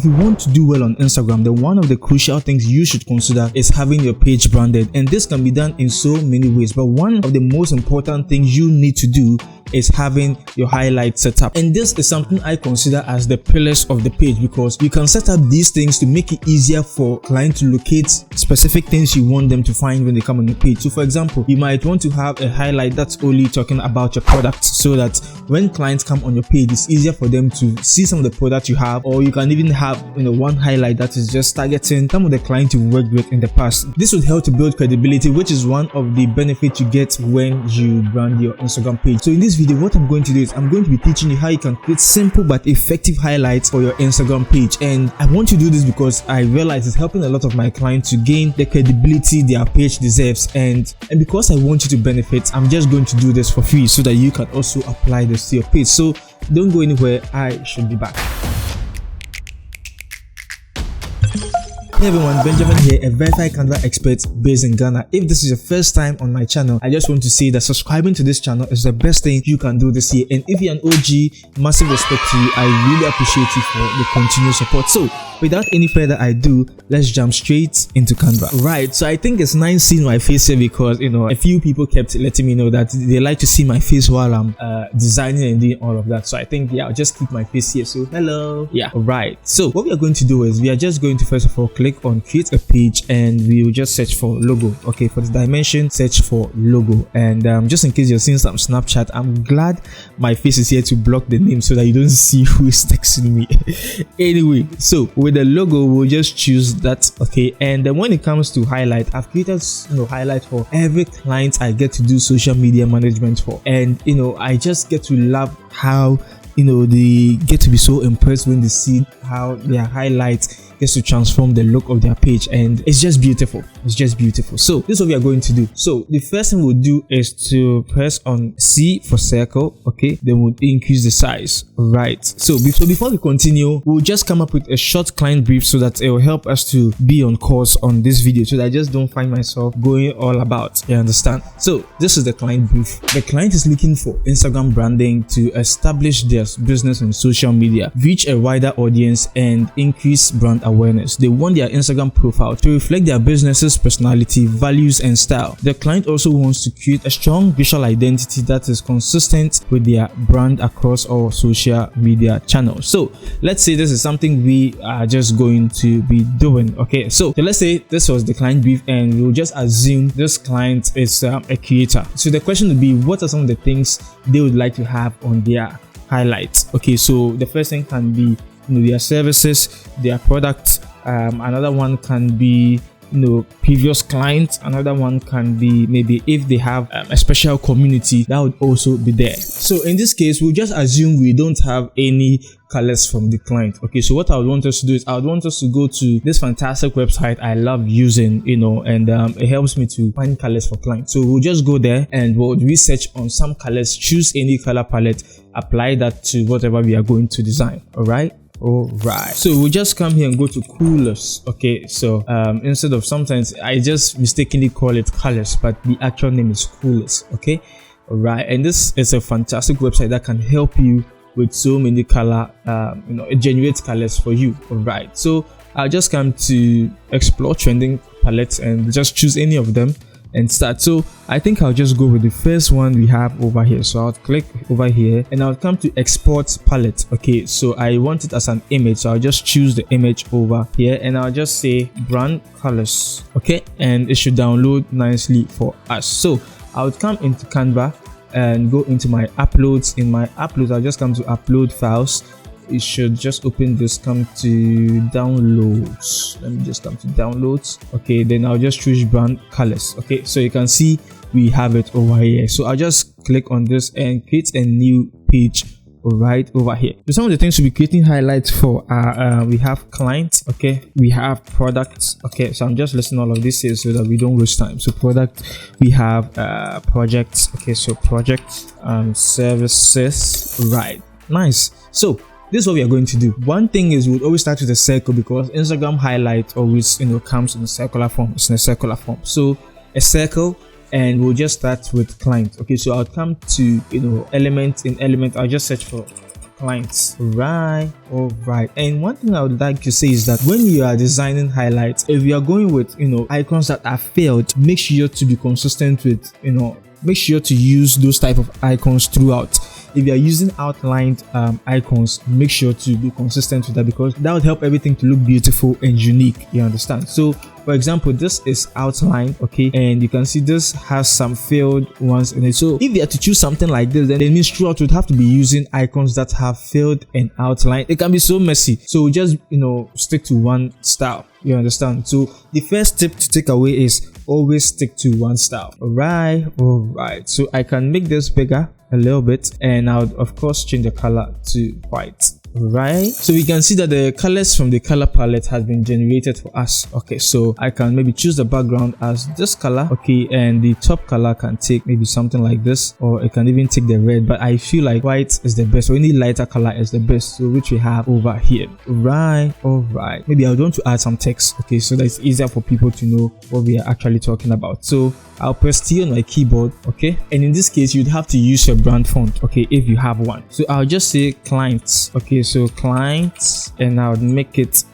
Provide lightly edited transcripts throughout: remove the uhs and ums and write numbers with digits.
if you want to do well on Instagram, then one of the crucial things you should consider is having your page branded, and this can be done in so many ways, but one of the most important things you need to do is having your highlights set up. And this is something I consider as the pillars of the page, because you can set up these things to make it easier for clients to locate specific things you want them to find when they come on your page. So for example, you might want to have a highlight that's only talking about your product, so that when clients come on your page, it's easier for them to see some of the products you have. Or you can even have one highlight that is just targeting some of the clients you've worked with in the past. This would help to build credibility, which is one of the benefits you get when you brand your Instagram page. So in this video, what I'm going to do is I'm going to be teaching you how you can create simple but effective highlights for your Instagram page. And I want to do this because I realize it's helping a lot of my clients to gain the credibility their page deserves, and because I want you to benefit, I'm just going to do this for free so that you can also apply this to your page. So don't go anywhere, I should be back. Hey everyone, Benjamin here, a verified Canva expert based in Ghana. If this is your first time on my channel, I just want to say that subscribing to this channel is the best thing you can do this year. And if you're an OG, massive respect to you. I really appreciate you for the continued support. So without any further ado, let's jump straight into Canva. Right, so I think it's nice seeing my face here, because a few people kept letting me know that they like to see my face while I'm designing and doing all of that. So I think, yeah, I'll just keep my face here. So hello. Yeah, alright. So what we are going to do is we are just going to first of all click on create a page, and we will just search for logo. Okay, for the dimension, search for logo. And just in case you're seeing some Snapchat, I'm glad my face is here to block the name so that you don't see who is texting me. Anyway, so with the logo, we'll just choose that. Okay, and then when it comes to highlight, I've created highlight for every client I get to do social media management for, and I just get to love how they get to be so impressed when they see how their highlights gets to transform the look of their page, and it's just beautiful. It's just beautiful. So this is what we are going to do. So the first thing we'll do is to press on C for circle. Okay, then we'll increase the size. Right, so before we continue, we'll just come up with a short client brief so that it will help us to be on course on this video, so that I just don't find myself going all about. You understand? So this is the client brief. The client is looking for Instagram branding to establish their business on social media, reach a wider audience, and increase brand awareness. They want their Instagram profile to reflect their business's personality, values, and style. The client also wants to create a strong visual identity that is consistent with their brand across all social media channels. So let's say this is something we are just going to be doing. Okay, so let's say this was the client brief, and we'll just assume this client is a creator. So the question would be, what are some of the things they would like to have on their highlights? Okay, so the first thing can be their services, their products. Another one can be previous clients. Another one can be maybe if they have a special community, that would also be there. So in this case, we'll just assume we don't have any colors from the client. Okay, so what I would want us to do is I would want us to go to this fantastic website I love using, and it helps me to find colors for clients. So we'll just go there and we'll research on some colors, choose any color palette, apply that to whatever we are going to design. All right, so we'll just come here and go to coolers. Okay, so instead of, sometimes I just mistakenly call it colors, but the actual name is coolers. Okay, all right, and this is a fantastic website that can help you with so many color, it generates colors for you. All right, so I'll just come to explore trending palettes and just choose any of them and start. So I think I'll just go with the first one we have over here. So I'll click over here and I'll come to export palette. Okay, so I want it as an image, so I'll just choose the image over here and I'll just say brand colors. Okay, and it should download nicely for us. So I'll come into Canva and go into my uploads. In my uploads, I'll just come to upload files. It should just open this, come to downloads. Let me just come to downloads. Okay, then I'll just choose brand colors. Okay, so you can see we have it over here. So I'll just click on this and create a new page right over here. So some of the things we'll be creating highlights for are we have clients, okay, we have products. Okay, so I'm just listing all of this here so that we don't waste time. So product, we have projects. Okay, so projects, services. Right, nice. So this is what we are going to do. One thing is we'll always start with a circle, because Instagram highlight always comes in a circular form. It's in a circular form. So a circle, and we'll just start with client. Okay, so I'll come to element. In element, I'll just search for clients. All right. And one thing I would like to say is that when you are designing highlights, if you are going with icons that are failed, make sure to be consistent with make sure to use those type of icons throughout. If you are using outlined icons, make sure to be consistent with that, because that would help everything to look beautiful and unique. You understand? So for example, this is outlined, okay, and you can see this has some failed ones in it. So if you have to choose something like this, then it means throughout you'd have to be using icons that have failed and outlined. It can be so messy, so just stick to one style. You understand? So the first tip to take away is always stick to one style. All right. So I can make this bigger a little bit, and I would of course change the color to white. Right, so we can see that the colors from the color palette has been generated for us. Okay, so I can maybe choose the background as this color, okay, and the top color can take maybe something like this, or it can even take the red, but I feel like white is the best, or any lighter color is the best, so which we have over here. All right, maybe I would want to add some text, okay, so that it's easier for people to know what we are actually talking about. So I'll press T on my keyboard, okay, and in this case you'd have to use your brand font, okay, if you have one. So I'll just say clients, okay, so clients, and I'll make it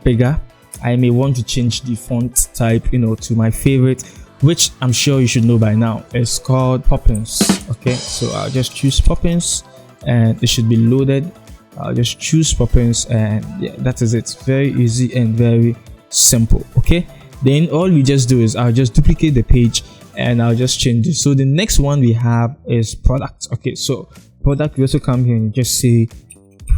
bigger. I may want to change the font type to my favorite, which I'm sure you should know by now. It's called Poppins. Okay, so I'll just choose Poppins and it should be loaded. I'll just choose Poppins, and yeah, that is it. Very easy and very simple. Okay, then all we just do is I'll just duplicate the page and I'll just change it. So the next one we have is product. Okay, so product, we also come here and just say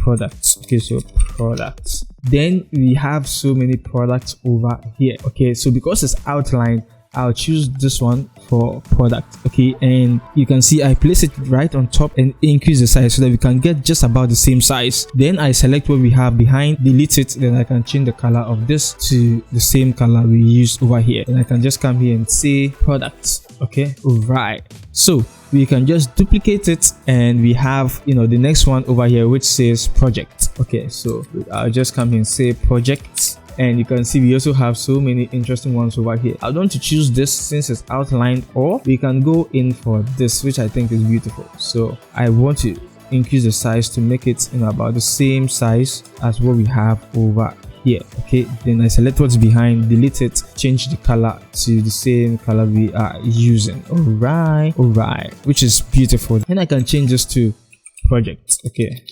products. Okay, so products. Then we have so many products over here. Okay, so because it's outlined, I'll choose this one for product. Okay, and you can see I place it right on top and increase the size so that we can get just about the same size. Then I select what we have behind, delete it, then I can change the color of this to the same color we used over here, and I can just come here and say products. Okay, right, so we can just duplicate it, and we have the next one over here which says project. Okay, so I'll just come here and say project, and you can see we also have so many interesting ones over here. I want to choose this since it's outlined, or we can go in for this, which I think is beautiful. So I want to increase the size to make it about the same size as what we have over here. Okay, then I select what's behind, delete it, change the color to the same color we are using. All right, which is beautiful. Then I can change this to project. Okay,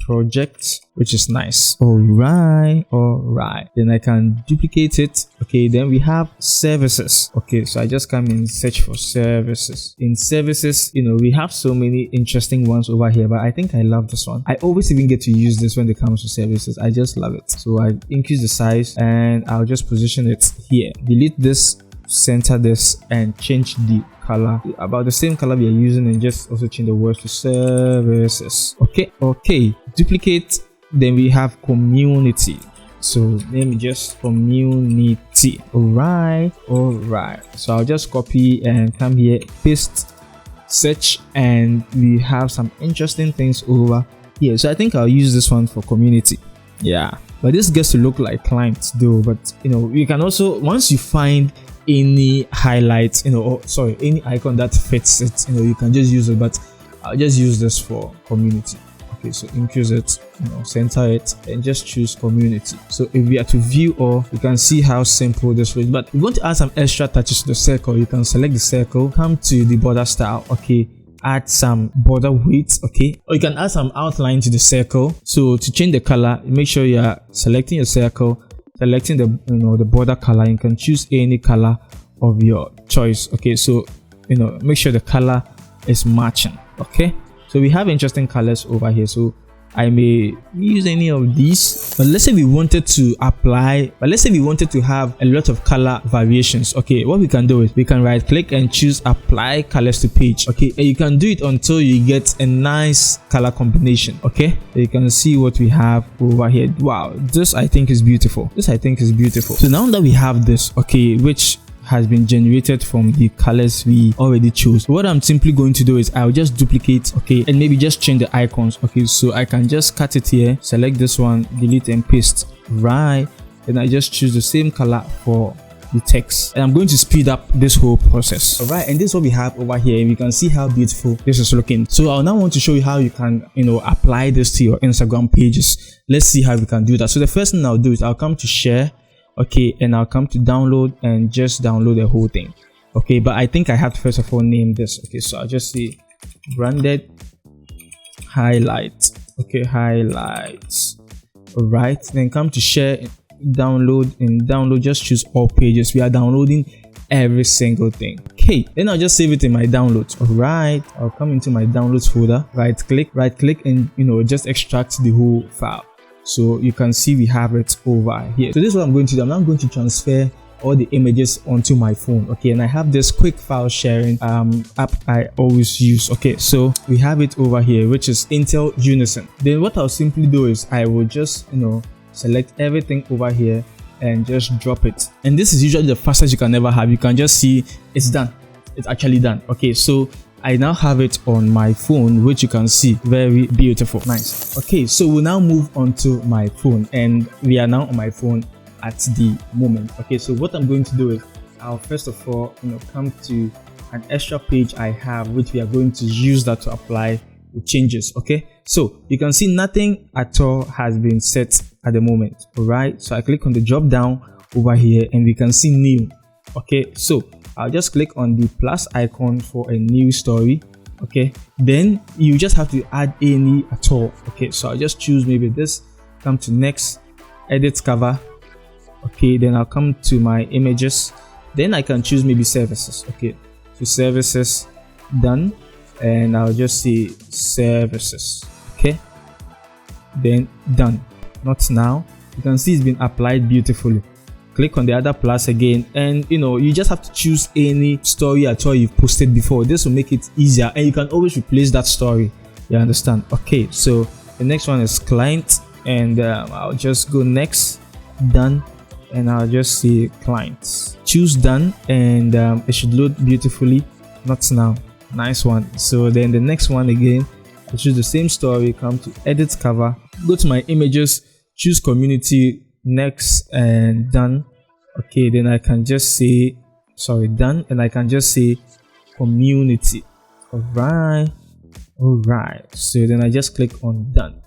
project, which is nice. All right, then I can duplicate it. Okay, then we have services. Okay, so I just come and search for services. In services, we have so many interesting ones over here, but I think I love this one. I always even get to use this when it comes to services. I just love it. So I increase the size and I'll just position it here. Delete this, center this, and change the color about the same color we are using, and just also change the words to services. Okay, duplicate. Then we have community, so let me just community. All right, so I'll just copy and come here, paste, search, and we have some interesting things over here. So I think I'll use this one for community. Yeah, but this gets to look like clients though. But you can also, once you find any highlights, any icon that fits it, you can just use it. But I'll just use this for community. Okay, so increase it, center it, and just choose community. So if we are to view all, you can see how simple this is. But if you want to add some extra touches to the circle, you can select the circle, come to the border style. Okay, add some border weight. Okay, or you can add some outline to the circle. So to change the color, make sure you are selecting your circle, selecting the the border color. You can choose any color of your choice. Okay, so make sure the color is matching. Okay, so we have interesting colors over here, so I may use any of these. But let's say we wanted to have a lot of color variations. Okay, what we can do is we can right click and choose apply colors to page. Okay, and you can do it until you get a nice color combination. Okay, so you can see what we have over here. Wow, this I think is beautiful. So now that we have this, okay, which has been generated from the colors we already chose, what I'm simply going to do is I'll just duplicate, okay, and maybe just change the icons. Okay, so I can just cut it here, select this one, delete and paste. Right, then I just choose the same color for the text, and I'm going to speed up this whole process. All right, and this is what we have over here, and you can see how beautiful this is looking. So I'll now want to show you how you can, apply this to your Instagram pages. Let's see how we can do that. So the first thing I'll do is I'll come to share, okay, and I'll come to download and just download the whole thing. Okay, but I think I have to first of all name this. Okay, so I'll just say branded highlights. Okay, highlights. All right, then come to share, download, and download, just choose all pages. We are downloading every single thing. Okay, then I'll just save it in my downloads. All right, I'll come into my downloads folder, right click, and just extract the whole file. So you can see we have it over here. So this is what I'm going to do. I'm now going to transfer all the images onto my phone. Okay, and I have this quick file sharing app I always use. Okay, so we have it over here, which is Intel Unison. Then what I'll simply do is I will just select everything over here and just drop it. And this is usually the fastest you can ever have. You can just see it's done. It's actually done. Okay, so I now have it on my phone, which you can see very beautiful. Nice. Okay, so we'll now move on to my phone, and we are now on my phone at the moment. Okay, so what I'm going to do is I'll first of all come to an extra page I have, which we are going to use that to apply the changes. Okay, so you can see nothing at all has been set at the moment. All right, so I click on the drop down over here and we can see new. Okay, so I'll just click on the plus icon for a new story. Okay, then you just have to add any at all. Okay, so I'll just choose maybe this, come to next, edit cover. Okay, then I'll come to my images, then I can choose maybe services. Okay, so services, done, and I'll just say services. Okay, then done. Not now. You can see it's been applied beautifully. Click on the other plus again, and you just have to choose any story at all you've posted before. This will make it easier, and you can always replace that story. You understand? Okay, so the next one is client, and I'll just go next, done, and I'll just say clients. Choose done, and it should load beautifully. Not now. Nice one. So then the next one again, I choose the same story, come to edit cover, go to my images, choose community, next, and done. Okay, then I can just say done, and I can just say community. All right, so then I just click on done.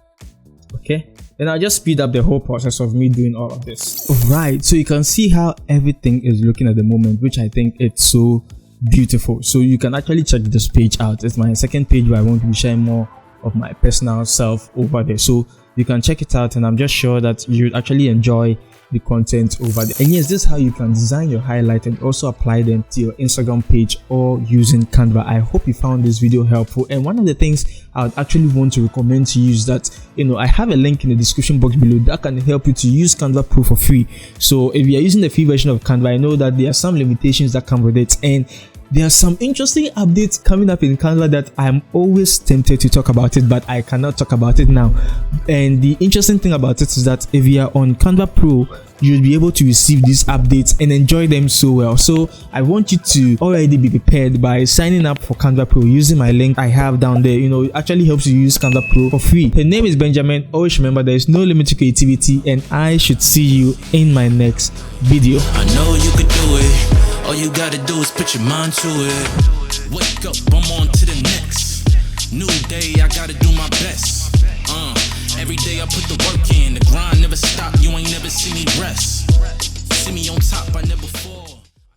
Okay, then I'll just speed up the whole process of me doing all of this. All right, so you can see how everything is looking at the moment, which I think it's so beautiful. So you can actually check this page out. It's my second page where I want to be sharing more of my personal self over there, so you can check it out, and I'm just sure that you'd actually enjoy the content over there. And yes, this is how you can design your highlight and also apply them to your Instagram page or using Canva. I hope you found this video helpful, and one of the things I would actually want to recommend to you is that I have a link in the description box below that can help you to use Canva Pro for free. So if you are using the free version of Canva, I know that there are some limitations that come with it, and there are some interesting updates coming up in Canva that I'm always tempted to talk about it, but I cannot talk about it now. And the interesting thing about it is that if you are on Canva Pro, you'll be able to receive these updates and enjoy them so well. So I want you to already be prepared by signing up for Canva Pro using my link I have down there. It actually helps you use Canva Pro for free. Her name is Benjamin. Always remember, there is no limit to creativity, and I should see you in my next video. I know you could do it. All you gotta do is put your mind to it. Wake up, I'm on to the next. New day, I gotta do my best. Every day I put the work in. The grind never stop, you ain't never see me rest. See me on top, I never fall.